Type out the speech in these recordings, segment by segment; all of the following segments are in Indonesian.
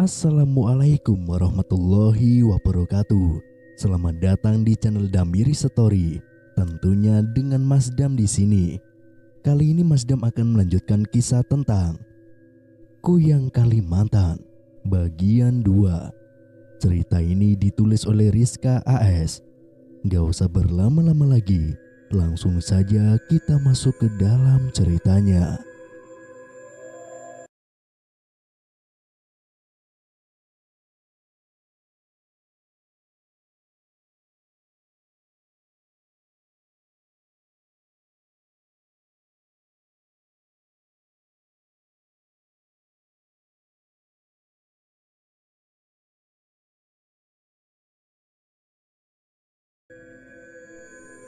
Assalamualaikum warahmatullahi wabarakatuh. Selamat datang di channel Damiri Story. Tentunya dengan Mas Dam di sini. Kali ini Mas Dam akan melanjutkan kisah tentang Kuyang Kalimantan bagian 2. Cerita ini ditulis oleh Rizka AS. Gak usah berlama-lama lagi, langsung saja kita masuk ke dalam ceritanya.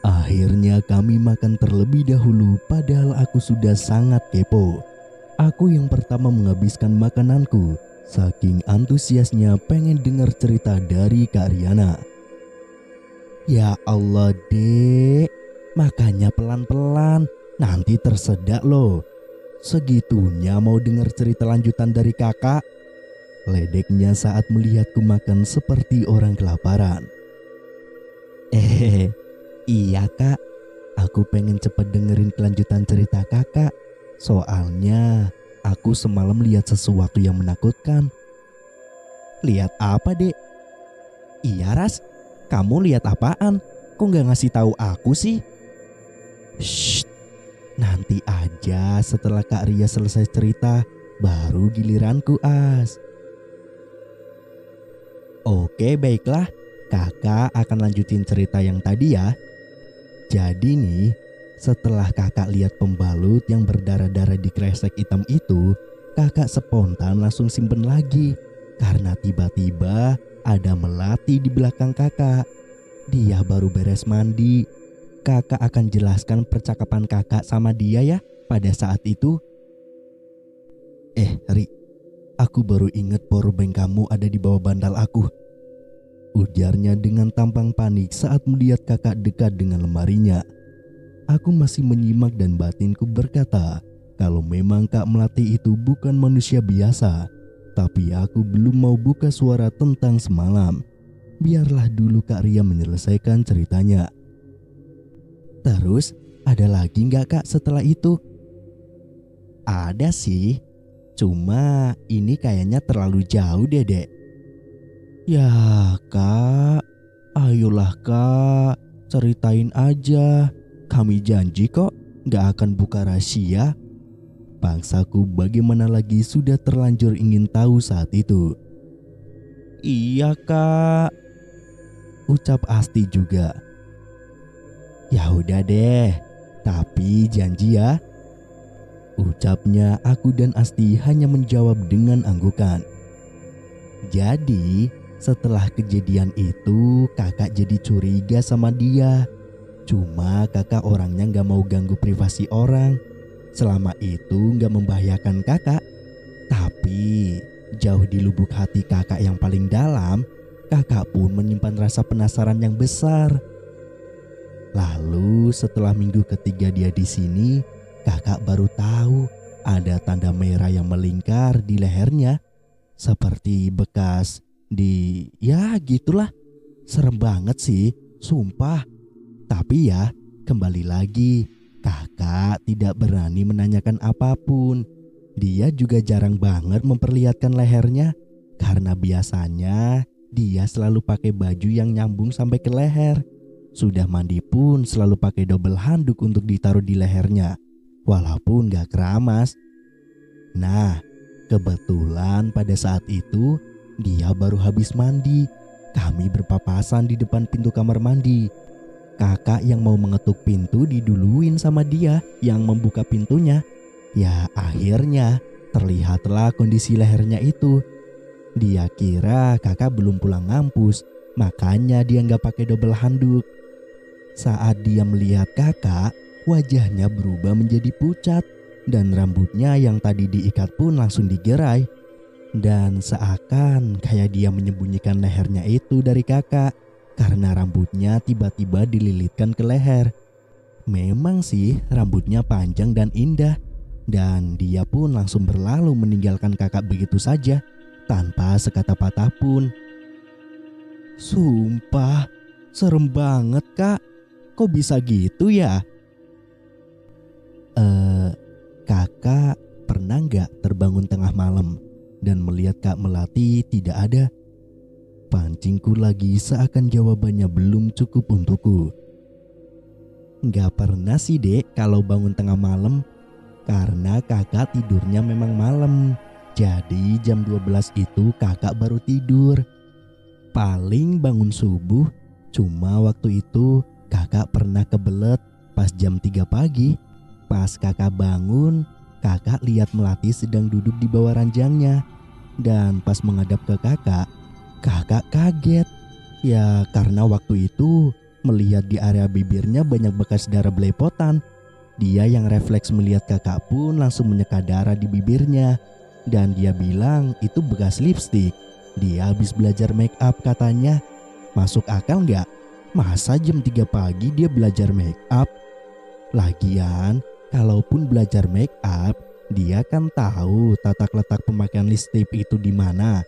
Akhirnya kami makan terlebih dahulu, padahal aku sudah sangat kepo. Aku yang pertama menghabiskan makananku, saking antusiasnya pengen dengar cerita dari Kak Riana. Ya Allah dek, makannya pelan-pelan, nanti tersedak loh. Segitunya mau dengar cerita lanjutan dari kakak? Ledeknya saat melihatku makan seperti orang kelaparan. Iya kak, aku pengen cepet dengerin kelanjutan cerita kakak. Soalnya aku semalam lihat sesuatu yang menakutkan. Lihat apa dek? Iya Ras, kamu lihat apaan? Kok gak ngasih tahu aku sih? Shh, nanti aja setelah Kak Ria selesai cerita, baru giliranku As. Oke baiklah, kakak akan lanjutin cerita yang tadi ya. Jadi nih, setelah kakak lihat pembalut yang berdarah-darah di kresek hitam itu, kakak spontan langsung simpen lagi. Karena tiba-tiba ada melati di belakang kakak. Dia baru beres mandi. Kakak akan jelaskan percakapan kakak sama dia ya pada saat itu. Ri, aku baru inget powerbank kamu ada di bawah bantal aku. Ujarnya dengan tampang panik saat melihat kakak dekat dengan lemarinya. Aku masih menyimak dan batinku berkata kalau memang Kak Melati itu bukan manusia biasa. Tapi aku belum mau buka suara tentang semalam. Biarlah dulu Kak Ria menyelesaikan ceritanya. Terus ada lagi nggak Kak setelah itu? Ada sih, cuma ini kayaknya terlalu jauh deh dek. Ya kak, ayolah kak, ceritain aja. Kami janji kok gak akan buka rahasia. Bangsaku bagaimana lagi sudah terlanjur ingin tahu saat itu. Iya kak, ucap Asti juga. Ya udah deh, tapi janji ya. Ucapnya aku dan Asti hanya menjawab dengan anggukan. Jadi setelah kejadian itu kakak jadi curiga sama dia. Cuma kakak orangnya gak mau ganggu privasi orang. Selama itu gak membahayakan kakak. Tapi jauh di lubuk hati kakak yang paling dalam, kakak pun menyimpan rasa penasaran yang besar. Lalu setelah minggu ketiga dia di sini, kakak baru tahu ada tanda merah yang melingkar di lehernya. Seperti bekas ya gitulah. Serem banget sih, sumpah. Tapi ya kembali lagi, kakak tidak berani menanyakan apapun. Dia juga jarang banget memperlihatkan lehernya. Karena biasanya dia selalu pakai baju yang nyambung sampai ke leher. Sudah mandi pun selalu pakai double handuk untuk ditaruh di lehernya, walaupun gak keramas. Nah, kebetulan pada saat itu dia baru habis mandi. Kami berpapasan di depan pintu kamar mandi. Kakak yang mau mengetuk pintu diduluin sama dia yang membuka pintunya. Ya akhirnya terlihatlah kondisi lehernya itu. Dia kira kakak belum pulang ngampus, makanya dia gak pakai double handuk. Saat dia melihat kakak, wajahnya berubah menjadi pucat. Dan rambutnya yang tadi diikat pun langsung digerai. Dan seakan kayak dia menyembunyikan lehernya itu dari kakak, karena rambutnya tiba-tiba dililitkan ke leher. Memang sih rambutnya panjang dan indah. Dan dia pun langsung berlalu meninggalkan kakak begitu saja. tanpa sekata patah pun. Sumpah, serem banget kak. Kok bisa gitu ya? Kakak pernah nggak terbangun tengah malam dan melihat Kak Melati tidak ada? Pancingku lagi seakan jawabannya belum cukup untukku. Nggak pernah sih dek kalau bangun tengah malam, karena kakak tidurnya memang malam. Jadi jam 12 itu kakak baru tidur. Paling bangun subuh, cuma waktu itu kakak pernah kebelet pas jam 3 pagi. Pas kakak bangun, kakak lihat Melati sedang duduk di bawah ranjangnya. Dan pas menghadap ke kakak, kakak kaget. Ya karena waktu itu melihat di area bibirnya banyak bekas darah belepotan. Dia yang refleks melihat kakak pun langsung menyeka darah di bibirnya. Dan dia bilang itu bekas lipstik. Dia habis belajar make up katanya. Masuk akal nggak? Masa jam 3 pagi dia belajar make up? Lagian kalaupun belajar make up, dia kan tahu tata letak pemakaian lipstik itu di mana.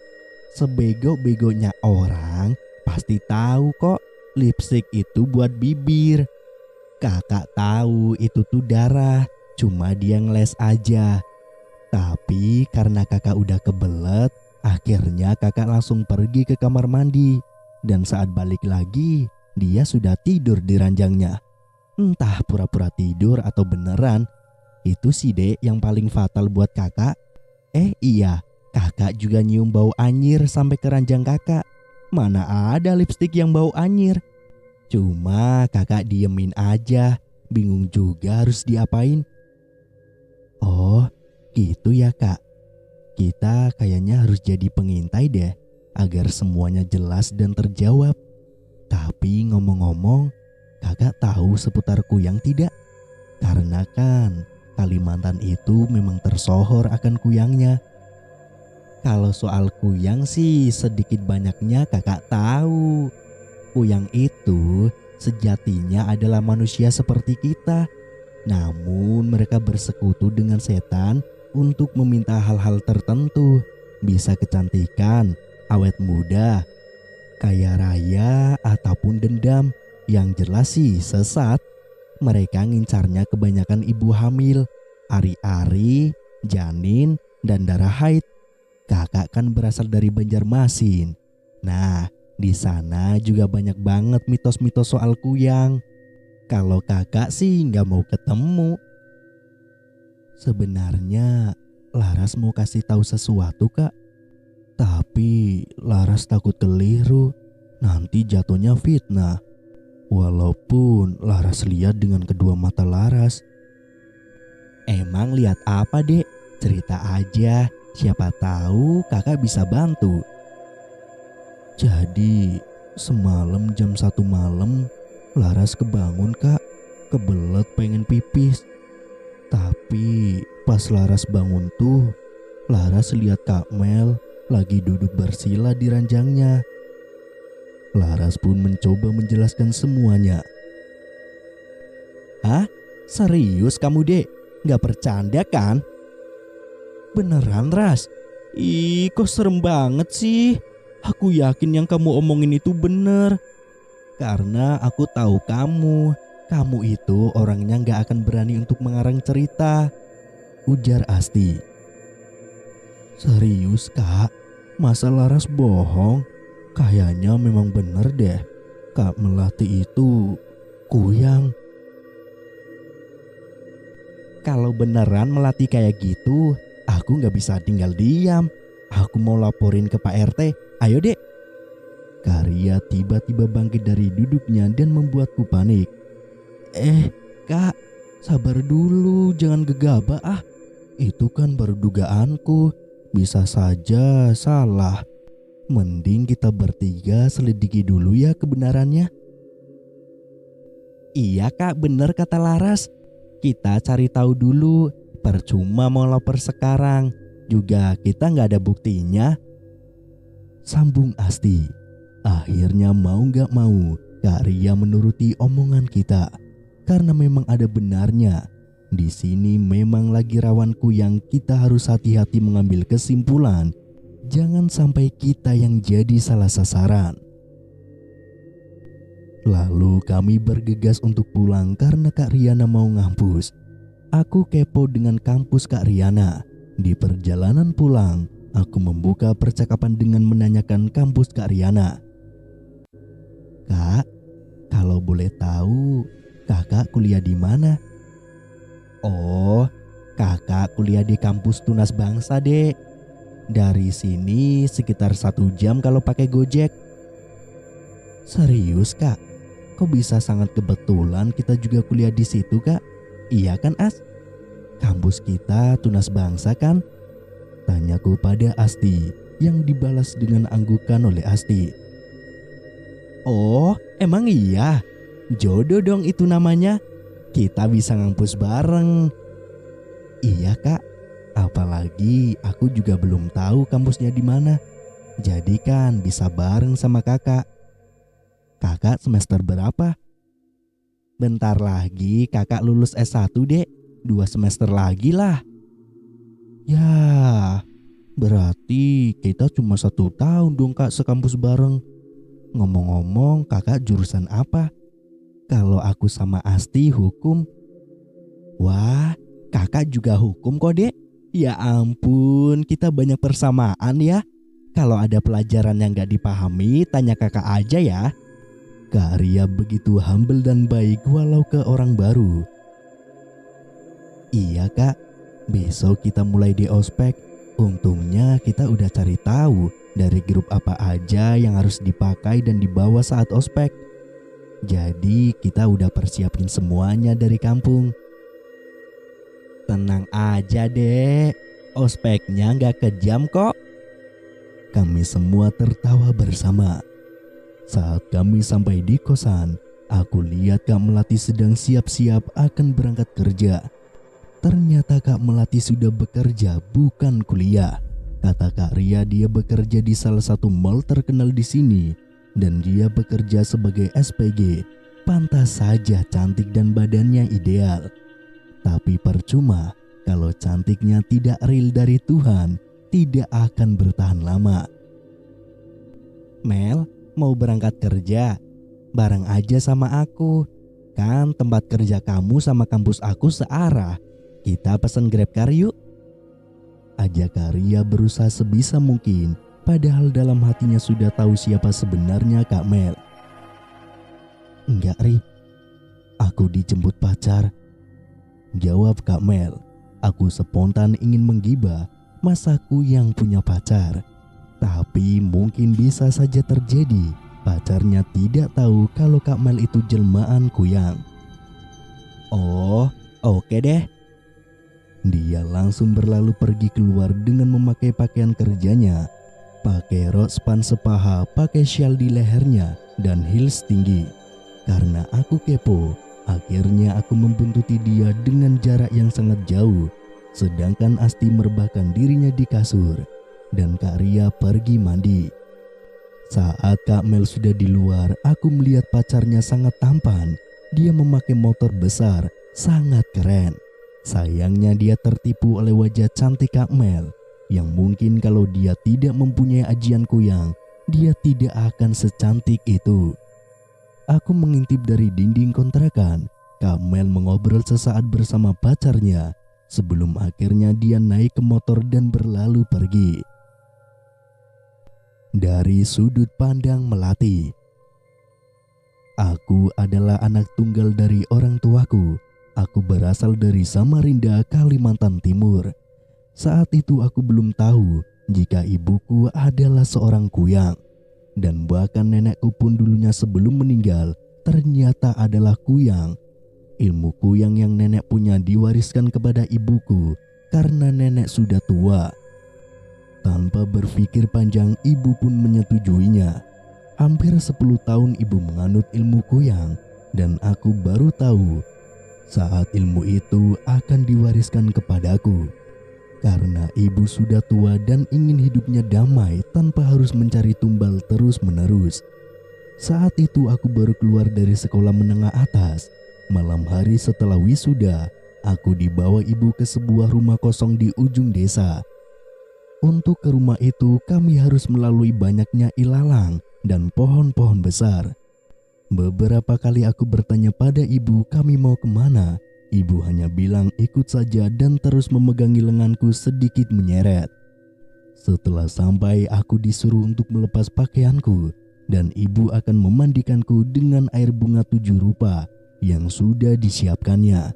Sebego-begonya orang pasti tahu kok lipstik itu buat bibir. Kakak tahu itu tuh darah, cuma dia ngeles aja. Tapi karena kakak udah kebelet, akhirnya kakak langsung pergi ke kamar mandi. Dan saat balik lagi, dia sudah tidur di ranjangnya. Entah pura-pura tidur atau beneran. Itu sih dek yang paling fatal buat kakak. Iya, kakak juga nyium bau anyir sampai ke ranjang kakak. Mana ada lipstik yang bau anyir. Cuma kakak diemin aja, bingung juga harus diapain. Oh, gitu ya kak. Kita kayaknya harus jadi pengintai deh, agar semuanya jelas dan terjawab. Tapi ngomong-ngomong, kakak tahu seputar kuyang tidak? Karena kan Kalimantan itu memang tersohor akan kuyangnya. Kalau soal kuyang sih sedikit banyaknya kakak tahu. Kuyang itu sejatinya adalah manusia seperti kita. Namun mereka bersekutu dengan setan untuk meminta hal-hal tertentu. Bisa kecantikan, awet muda, kaya raya, ataupun dendam. Yang jelas sih sesat. Mereka ngincarnya kebanyakan ibu hamil, ari-ari, janin, dan darah haid. Kakak kan berasal dari Banjarmasin. Nah, di sana juga banyak banget mitos-mitos soal kuyang. Kalau kakak sih nggak mau ketemu. Sebenarnya Laras mau kasih tahu sesuatu kak. Tapi Laras takut keliru, nanti jatuhnya fitnah. Walaupun Laras lihat dengan kedua mata Laras. Emang lihat apa dek? Cerita aja, siapa tahu kakak bisa bantu. Jadi semalam jam 1 malam Laras kebangun kak, kebelet pengen pipis. Tapi pas Laras bangun tuh, Laras lihat Kak Mel lagi duduk bersila di ranjangnya. Laras pun mencoba menjelaskan semuanya. Hah? Serius kamu dek? Gak bercanda kan? Beneran Ras? Ih kok serem banget sih. Aku yakin yang kamu omongin itu bener. Karena aku tahu kamu itu orangnya gak akan berani untuk mengarang cerita, ujar Asti. Serius kak? Masa Laras bohong? Kayaknya memang bener deh, Kak Melati itu kuyang. Kalau beneran Melati kayak gitu, aku gak bisa tinggal diam. Aku mau laporin ke Pak RT. Ayo dek. Karya tiba-tiba bangkit dari duduknya dan membuatku panik. Kak, sabar dulu, jangan gegabah ah. Itu kan baru dugaanku, bisa saja salah. Mending kita bertiga selidiki dulu ya kebenarannya. Iya kak, bener kata Laras. Kita cari tahu dulu, percuma mau lapor sekarang. Juga kita gak ada buktinya. Sambung Asti. Akhirnya mau gak mau, Kak Ria menuruti omongan kita. Karena memang ada benarnya. Di sini memang lagi rawan kuyang, kita harus hati-hati mengambil kesimpulan. jangan sampai kita yang jadi salah sasaran. Lalu kami bergegas untuk pulang karena Kak Riana mau ngampus. Aku kepo dengan kampus Kak Riana. Di perjalanan pulang, aku membuka percakapan dengan menanyakan kampus Kak Riana. Kak, kalau boleh tahu, kakak kuliah di mana? Oh, kakak kuliah di kampus Tunas Bangsa, Dek. Dari sini sekitar 1 jam kalau pakai Gojek. Serius, Kak? Kok bisa sangat kebetulan kita juga kuliah di situ, Kak? Iya kan, As? Kampus kita Tunas Bangsa kan? Tanyaku pada Asti yang dibalas dengan anggukan oleh Asti. Oh, emang iya? Jodoh dong itu namanya. Kita bisa ngampus bareng. Iya, Kak. Apalagi aku juga belum tahu kampusnya di mana. Jadi kan bisa bareng sama kakak. Kakak semester berapa? Bentar lagi kakak lulus S1, Dek. 2 semester lagi lah. Ya, berarti kita cuma 1 tahun dong, Kak, sekampus bareng. Ngomong-ngomong, kakak jurusan apa? Kalau aku sama Asti hukum. Wah, kakak juga hukum kok, Dek. Ya ampun, kita banyak persamaan ya. Kalau ada pelajaran yang gak dipahami, tanya kakak aja ya. Kak Ria begitu humble dan baik walau ke orang baru. Iya, Kak, besok kita mulai di ospek. Untungnya kita udah cari tahu dari grup apa aja yang harus dipakai dan dibawa saat ospek. Jadi kita udah persiapin semuanya dari kampung. Tenang aja, Dek, ospeknya gak kejam kok. Kami semua tertawa bersama. Saat kami sampai di kosan, aku lihat Kak Melati sedang siap-siap akan berangkat kerja. Ternyata Kak Melati sudah bekerja, bukan kuliah. Kata Kak Ria dia bekerja di salah satu mall terkenal di sini dan dia bekerja sebagai SPG. Pantas saja cantik dan badannya ideal. Tapi percuma, kalau cantiknya tidak real dari Tuhan, tidak akan bertahan lama. Mel, mau berangkat kerja? Bareng aja sama aku. Kan tempat kerja kamu sama kampus aku searah. Kita pesen GrabCar yuk. Ajak Ria berusaha sebisa mungkin, padahal dalam hatinya sudah tahu siapa sebenarnya Kak Mel. Enggak, Ri. Aku dijemput pacar. Jawab Kak Mel. Aku spontan ingin menggibah, masaku yang punya pacar. Tapi mungkin bisa saja terjadi pacarnya tidak tahu kalau Kak Mel itu jelmaan kuyang. Oh, oke deh. Dia langsung berlalu pergi keluar dengan memakai pakaian kerjanya. Pakai rok span sepaha, pakai syal di lehernya, dan heels tinggi. Karena aku kepo, akhirnya aku membuntuti dia dengan jarak yang sangat jauh. Sedangkan Asti merebahkan dirinya di kasur dan Kak Ria pergi mandi. Saat Kak Mel sudah di luar, aku melihat pacarnya sangat tampan. Dia memakai motor besar, sangat keren. Sayangnya dia tertipu oleh wajah cantik Kak Mel, yang mungkin kalau dia tidak mempunyai ajian kuyang, dia tidak akan secantik itu. Aku mengintip dari dinding kontrakan. Kak Mel mengobrol sesaat bersama pacarnya sebelum akhirnya dia naik ke motor dan berlalu pergi. Dari sudut pandang Melati. Aku adalah anak tunggal dari orang tuaku. Aku berasal dari Samarinda, Kalimantan Timur. Saat itu aku belum tahu jika ibuku adalah seorang kuyang. Dan bahkan nenekku pun dulunya sebelum meninggal ternyata adalah kuyang. Ilmu kuyang yang nenek punya diwariskan kepada ibuku karena nenek sudah tua. Tanpa berpikir panjang, ibu pun menyetujuinya. Hampir 10 tahun ibu menganut ilmu kuyang dan aku baru tahu saat ilmu itu akan diwariskan kepadaku. Karena ibu sudah tua dan ingin hidupnya damai tanpa harus mencari tumbal terus-menerus. Saat itu aku baru keluar dari sekolah menengah atas. Malam hari setelah wisuda, aku dibawa ibu ke sebuah rumah kosong di ujung desa. Untuk ke rumah itu kami harus melalui banyaknya ilalang dan pohon-pohon besar. Beberapa kali aku bertanya pada ibu kami mau kemana. Ibu hanya bilang ikut saja dan terus memegangi lenganku sedikit menyeret. Setelah sampai aku disuruh untuk melepas pakaianku dan ibu akan memandikanku dengan air bunga 7 rupa yang sudah disiapkannya.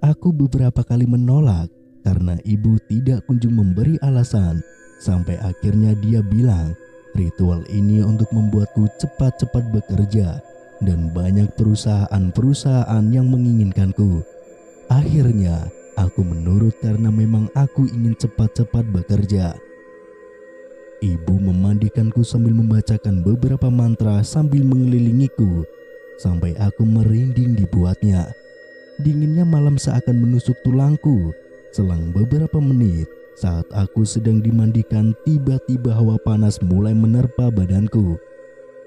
Aku beberapa kali menolak karena ibu tidak kunjung memberi alasan, sampai akhirnya dia bilang ritual ini untuk membuatku cepat-cepat bekerja dan banyak perusahaan-perusahaan yang menginginkanku. Akhirnya aku menurut karena memang aku ingin cepat-cepat bekerja. Ibu memandikanku sambil membacakan beberapa mantra sambil mengelilingiku sampai aku merinding dibuatnya. Dinginnya malam seakan menusuk tulangku. Selang beberapa menit saat aku sedang dimandikan, tiba-tiba hawa panas mulai menerpa badanku.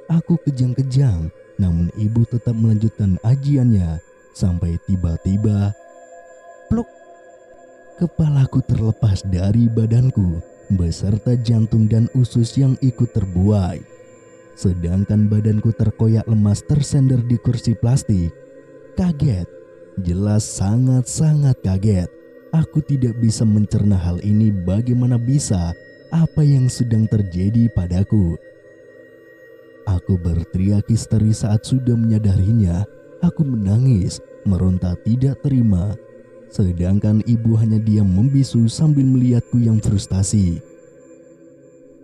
Aku kejang-kejang, namun ibu tetap melanjutkan ajiannya sampai tiba-tiba pluk, kepalaku terlepas dari badanku beserta jantung dan usus yang ikut terbuai. Sedangkan badanku terkoyak lemas tersender di kursi plastik. Kaget, jelas sangat-sangat kaget. Aku tidak bisa mencerna hal ini, bagaimana bisa apa yang sedang terjadi padaku. Aku berteriak histeris saat sudah menyadarinya. Aku menangis, meronta tidak terima. Sedangkan ibu hanya diam membisu sambil melihatku yang frustasi.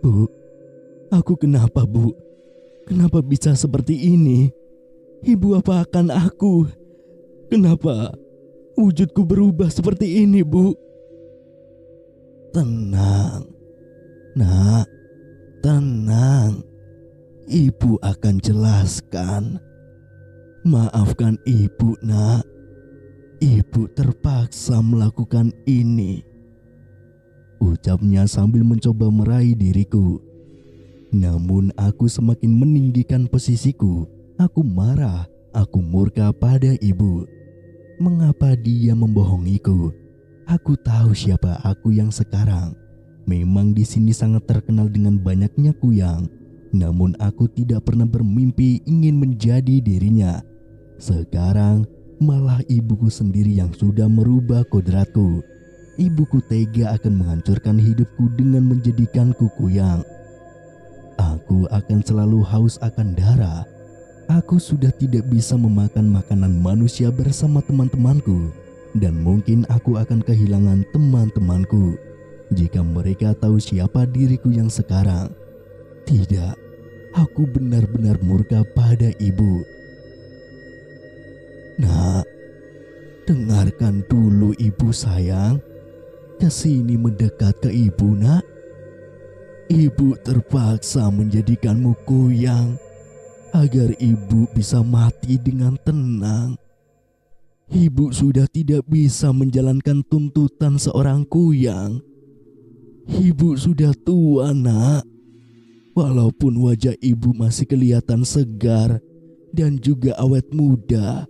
Bu, aku kenapa bu? Kenapa bisa seperti ini? Ibu apakan aku? Kenapa wujudku berubah seperti ini, Bu? Tenang, nak, tenang. Ibu akan jelaskan. Maafkan ibu, nak. Ibu terpaksa melakukan ini, ucapnya sambil mencoba meraih diriku. Namun aku semakin meninggikan posisiku. Aku marah, aku murka pada ibu. Mengapa dia membohongiku? Aku tahu siapa aku yang sekarang. Memang di sini sangat terkenal dengan banyaknya kuyang. Namun aku tidak pernah bermimpi ingin menjadi dirinya. Sekarang malah ibuku sendiri yang sudah merubah kodratku. Ibuku tega akan menghancurkan hidupku dengan menjadikanku kuyang. Aku akan selalu haus akan darah. Aku sudah tidak bisa memakan makanan manusia bersama teman-temanku. Dan mungkin aku akan kehilangan teman-temanku jika mereka tahu siapa diriku yang sekarang. Tidak, aku benar-benar murka pada ibu. Nak, dengarkan dulu ibu sayang. Kesini mendekat ke ibu, nak. Ibu terpaksa menjadikanmu kuyang agar ibu bisa mati dengan tenang. Ibu sudah tidak bisa menjalankan tuntutan seorang kuyang. Ibu sudah tua, nak. Walaupun wajah ibu masih kelihatan segar dan juga awet muda,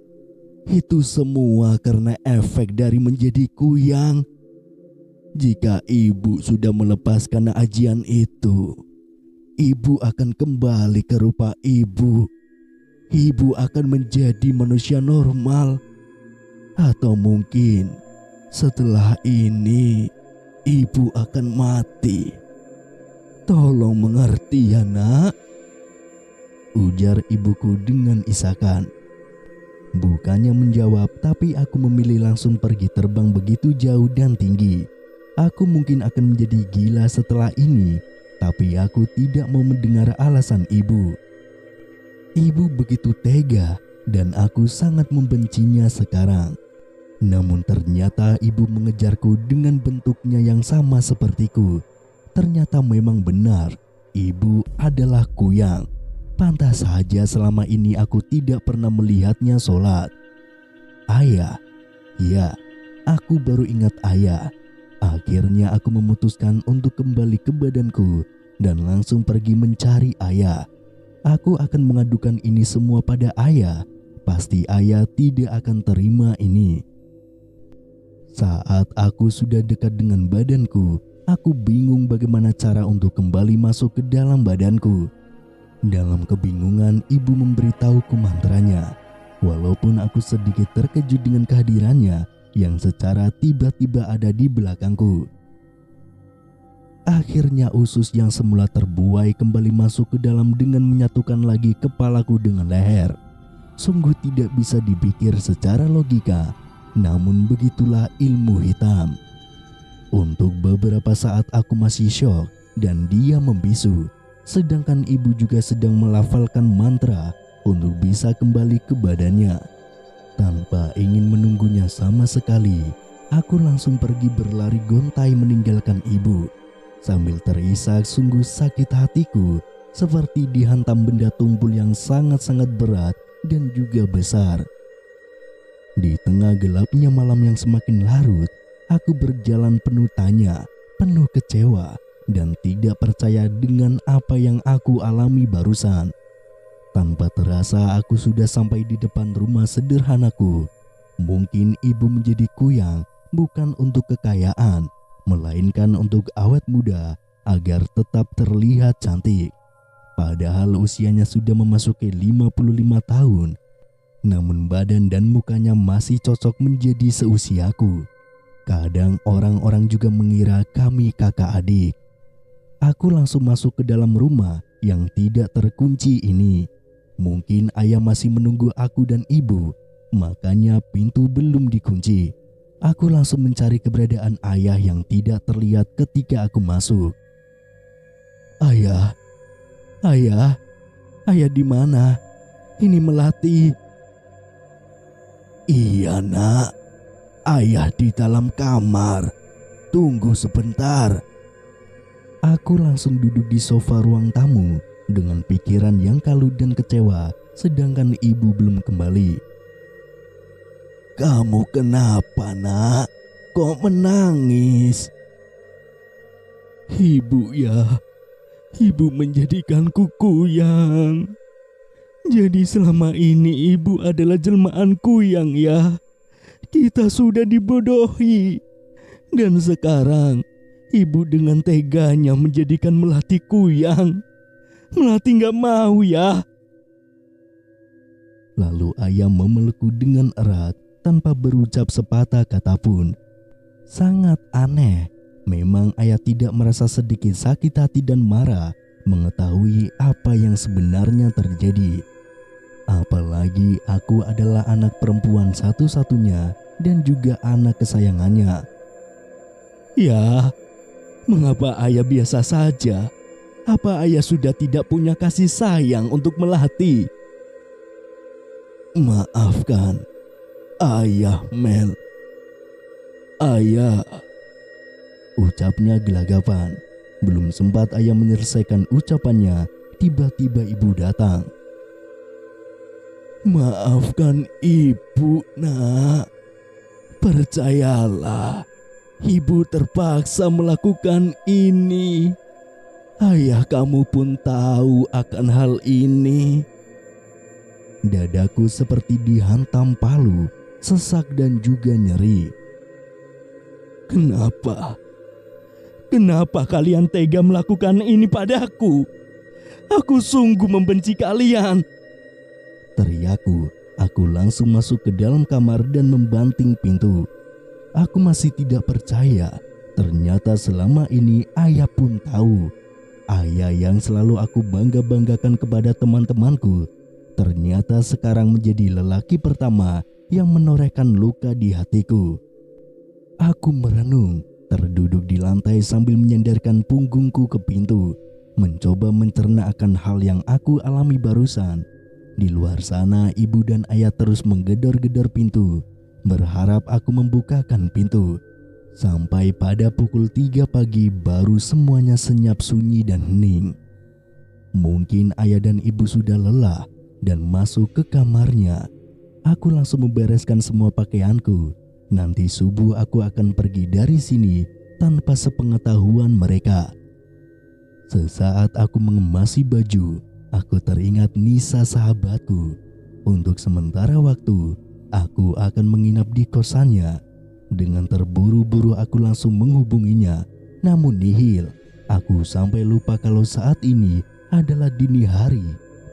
itu semua karena efek dari menjadi kuyang. Jika ibu sudah melepaskan ajian itu, ibu akan kembali ke rupa ibu. Ibu akan menjadi manusia normal. Atau mungkin setelah ini ibu akan mati. Tolong mengerti ya, nak, ujar ibuku dengan isakan. Bukannya menjawab, tapi aku memilih langsung pergi terbang begitu jauh dan tinggi. Aku mungkin akan menjadi gila setelah ini, tapi aku tidak mau mendengar alasan ibu. Ibu begitu tega dan aku sangat membencinya sekarang. Namun ternyata ibu mengejarku dengan bentuknya yang sama sepertiku. Ternyata memang benar, ibu adalah kuyang. Pantas saja selama ini aku tidak pernah melihatnya sholat. Ayah, ya, aku baru ingat ayah. Akhirnya aku memutuskan untuk kembali ke badanku dan langsung pergi mencari ayah. Aku akan mengadukan ini semua pada ayah. Pasti ayah tidak akan terima ini. Saat aku sudah dekat dengan badanku, Aku bingung bagaimana cara untuk kembali masuk ke dalam badanku. Dalam kebingungan, ibu memberitahuku mantranya. Walaupun aku sedikit terkejut dengan kehadirannya yang secara tiba-tiba ada di belakangku. Akhirnya usus yang semula terbuai kembali masuk ke dalam dengan menyatukan lagi kepalaku dengan leher. Sungguh tidak bisa dipikir secara logika, namun begitulah ilmu hitam. Untuk beberapa saat aku masih syok dan dia membisu, sedangkan ibu juga sedang melafalkan mantra untuk bisa kembali ke badannya. Tanpa ingin menunggunya sama sekali, aku langsung pergi berlari gontai meninggalkan ibu. Sambil terisak sungguh sakit hatiku, seperti dihantam benda tumpul yang sangat-sangat berat dan juga besar. Di tengah gelapnya malam yang semakin larut, aku berjalan penuh tanya, penuh kecewa, dan tidak percaya dengan apa yang aku alami barusan. Tanpa terasa aku sudah sampai di depan rumah sederhanaku. Mungkin ibu menjadi kuyang bukan untuk kekayaan, melainkan untuk awet muda agar tetap terlihat cantik. Padahal usianya sudah memasuki 55 tahun, namun badan dan mukanya masih cocok menjadi seusiaku. Kadang orang-orang juga mengira kami kakak adik. Aku langsung masuk ke dalam rumah yang tidak terkunci ini. Mungkin ayah masih menunggu aku dan ibu, makanya pintu belum dikunci. Aku langsung mencari keberadaan ayah yang tidak terlihat ketika aku masuk. Ayah, ayah, ayah di mana? Ini Melati. Iya nak, ayah di dalam kamar. Tunggu sebentar. Aku langsung duduk di sofa ruang tamu dengan pikiran yang kalut dan kecewa, sedangkan ibu belum kembali. Kamu kenapa nak? Kok menangis? Ibu ya, ibu menjadikanku kuyang. Jadi selama ini ibu adalah jelmaan kuyang ya. Kita sudah dibodohi. Dan sekarang ibu dengan teganya menjadikan Melati kuyang. Melati gak mau ya. Lalu ayah memelukku dengan erat tanpa berucap sepatah kata pun. Sangat aneh, memang ayah tidak merasa sedikit sakit hati dan marah mengetahui apa yang sebenarnya terjadi. Apalagi aku adalah anak perempuan satu-satunya dan juga anak kesayangannya. Ya, mengapa ayah biasa saja? Apa ayah sudah tidak punya kasih sayang untuk Melati? Maafkan ayah Mel. Ayah, ucapnya gelagapan. Belum sempat ayah menyelesaikan ucapannya, tiba-tiba ibu datang. Maafkan ibu nak. Percayalah, ibu terpaksa melakukan ini. Ayah kamu pun tahu akan hal ini. Dadaku seperti dihantam palu, sesak dan juga nyeri. Kenapa? Kenapa kalian tega melakukan ini padaku? Aku sungguh membenci kalian. Teriakku, aku langsung masuk ke dalam kamar dan membanting pintu. Aku masih tidak percaya. Ternyata selama ini ayah pun tahu. Ayah yang selalu aku bangga-banggakan kepada teman-temanku, ternyata sekarang menjadi lelaki pertama yang menorehkan luka di hatiku. Aku merenung, terduduk di lantai sambil menyandarkan punggungku ke pintu, mencoba mencerna akan hal yang aku alami barusan. Di luar sana ibu dan ayah terus menggedor-gedor pintu, berharap aku membukakan pintu. Sampai pada pukul 3 pagi baru semuanya senyap sunyi dan hening. Mungkin ayah dan ibu sudah lelah dan masuk ke kamarnya. Aku langsung membereskan semua pakaianku. Nanti subuh aku akan pergi dari sini tanpa sepengetahuan mereka. Sesaat aku mengemasi baju, aku teringat Nisa sahabatku. Untuk sementara waktu, aku akan menginap di kosannya. Dengan terburu-buru aku langsung menghubunginya namun nihil. Aku sampai lupa kalau saat ini adalah dini hari.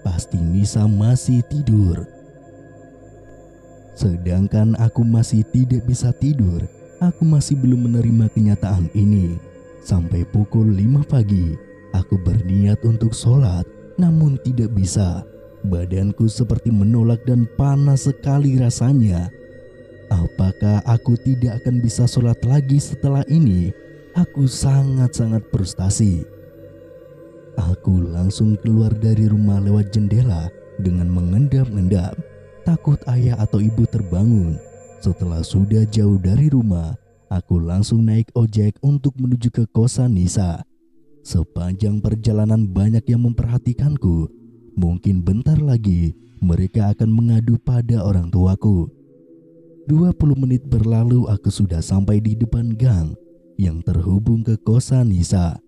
Pasti Nisa masih tidur. Sedangkan aku masih tidak bisa tidur. Aku masih belum menerima kenyataan ini. Sampai pukul 5 pagi, aku berniat untuk sholat, namun tidak bisa. Badanku seperti menolak dan panas sekali rasanya. Apakah aku tidak akan bisa sholat lagi setelah ini? Aku sangat-sangat frustasi. Aku langsung keluar dari rumah lewat jendela dengan mengendap-endap, takut ayah atau ibu terbangun. Setelah sudah jauh dari rumah, aku langsung naik ojek untuk menuju ke kosan Nisa. Sepanjang perjalanan banyak yang memperhatikanku. Mungkin bentar lagi mereka akan mengadu pada orang tuaku. 20 menit berlalu aku sudah sampai di depan gang yang terhubung ke kosan Nisa.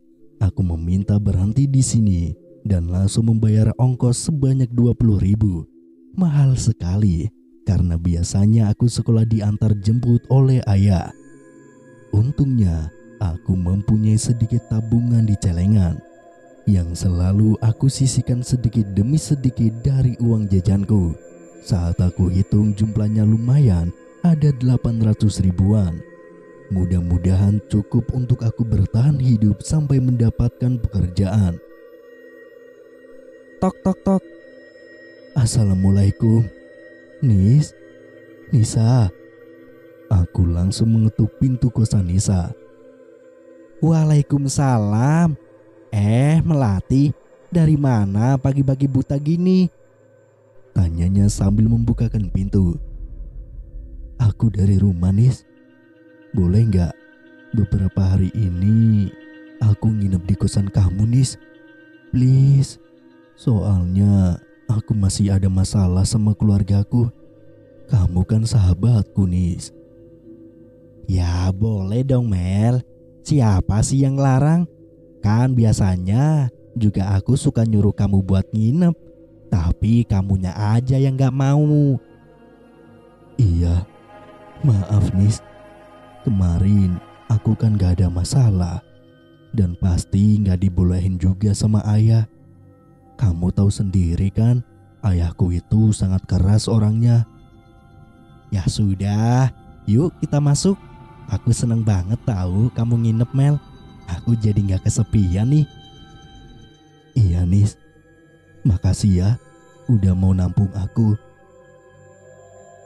Aku meminta berhenti di sini dan langsung membayar ongkos sebanyak 20.000. Mahal sekali karena biasanya aku sekolah diantar jemput oleh ayah. Untungnya aku mempunyai sedikit tabungan di celengan yang selalu aku sisihkan sedikit demi sedikit dari uang jajanku. Saat aku hitung jumlahnya lumayan, ada 800 ribuan. Mudah-mudahan cukup untuk aku bertahan hidup sampai mendapatkan pekerjaan. Tok tok tok. Assalamualaikum. Nisa. Aku langsung mengetuk pintu kosan Nisa. Waalaikumsalam. Melati, dari mana pagi-pagi buta gini? Tanyanya sambil membukakan pintu. Aku dari rumah, Nis. Boleh nggak beberapa hari ini aku nginep di kosan kamu, Nis? Please. Soalnya aku masih ada masalah sama keluargaku. Kamu kan sahabatku, Nis. Ya boleh dong, Mel. Siapa sih yang larang? Kan biasanya juga aku suka nyuruh kamu buat nginep, tapi kamunya aja yang gak mau. Iya, maaf Nis. Kemarin aku kan gak ada masalah. Dan pasti gak dibolehin juga sama ayah. Kamu tahu sendiri kan, ayahku itu sangat keras orangnya. Ya sudah, yuk kita masuk. Aku seneng banget tahu kamu nginep, Mel. Aku jadi gak kesepian nih. Iya Nis, makasih ya udah mau nampung aku.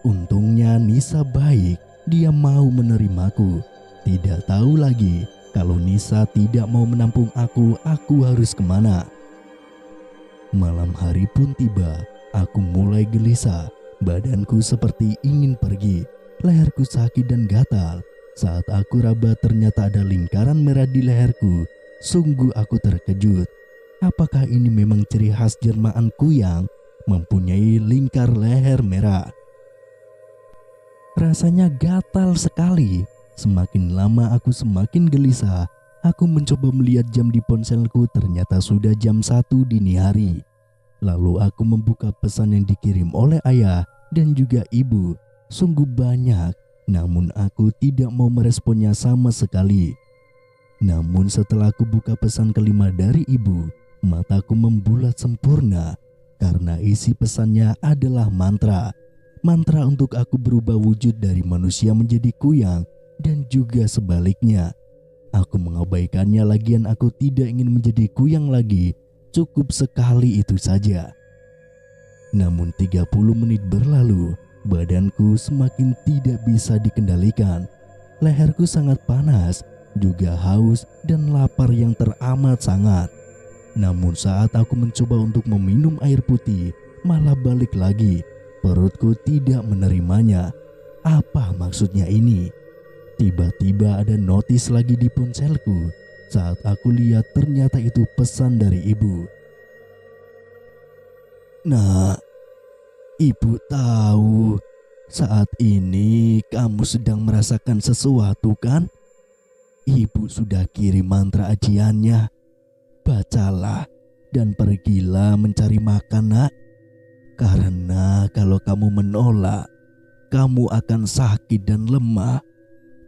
Untungnya Nisa baik, dia mau menerimaku. Tidak tahu lagi kalau Nisa tidak mau menampung aku harus kemana. Malam hari pun tiba, aku mulai gelisah. Badanku seperti ingin pergi, leherku sakit dan gatal. Saat aku raba ternyata ada lingkaran merah di leherku. Sungguh aku terkejut. Apakah ini memang ciri khas jelmaanku yang mempunyai lingkar leher merah? Rasanya gatal sekali. Semakin lama aku semakin gelisah. Aku mencoba melihat jam di ponselku, ternyata sudah jam 1 dini hari. Lalu aku membuka pesan yang dikirim oleh ayah dan juga ibu. Sungguh banyak. Namun aku tidak mau meresponnya sama sekali. Namun setelah aku buka pesan kelima dari ibu, mataku membulat sempurna karena isi pesannya adalah mantra. Mantra untuk aku berubah wujud dari manusia menjadi kuyang dan juga sebaliknya. Aku mengabaikannya, lagian aku tidak ingin menjadi kuyang lagi. Cukup sekali itu saja. Namun 30 menit berlalu. Badanku semakin tidak bisa dikendalikan. Leherku sangat panas, juga haus dan lapar yang teramat sangat. Namun saat aku mencoba untuk meminum air putih, malah balik lagi. Perutku tidak menerimanya. Apa maksudnya ini? Tiba-tiba ada notis lagi di ponselku. Saat aku lihat ternyata itu pesan dari ibu. Nah, Ibu tahu saat ini kamu sedang merasakan sesuatu kan? Ibu sudah kirim mantra ajiannya. Bacalah dan pergilah mencari makan, nak. Karena kalau kamu menolak, kamu akan sakit dan lemah.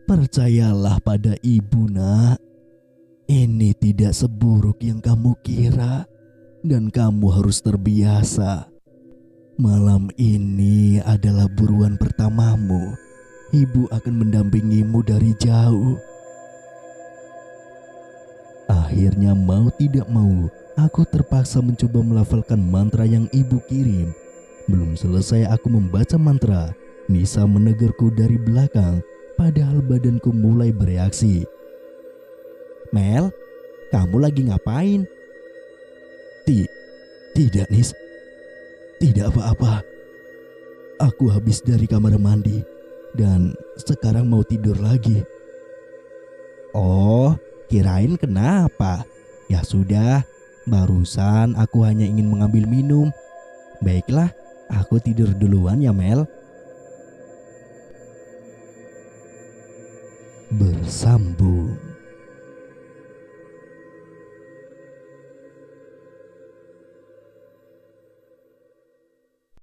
Percayalah pada ibu, nak. Ini tidak seburuk yang kamu kira, dan kamu harus terbiasa. Malam ini adalah buruan pertamamu. Ibu akan mendampingimu dari jauh. Akhirnya mau tidak mau, aku terpaksa mencoba melafalkan mantra yang ibu kirim. Belum selesai aku membaca mantra, Nisa menegurku dari belakang, padahal badanku mulai bereaksi. Mel, kamu lagi ngapain? Tidak, Nis. Tidak apa-apa. Aku habis dari kamar mandi dan sekarang mau tidur lagi. Oh, kirain kenapa? Ya sudah, barusan aku hanya ingin mengambil minum. Baiklah, aku tidur duluan ya, Mel. Bersambung.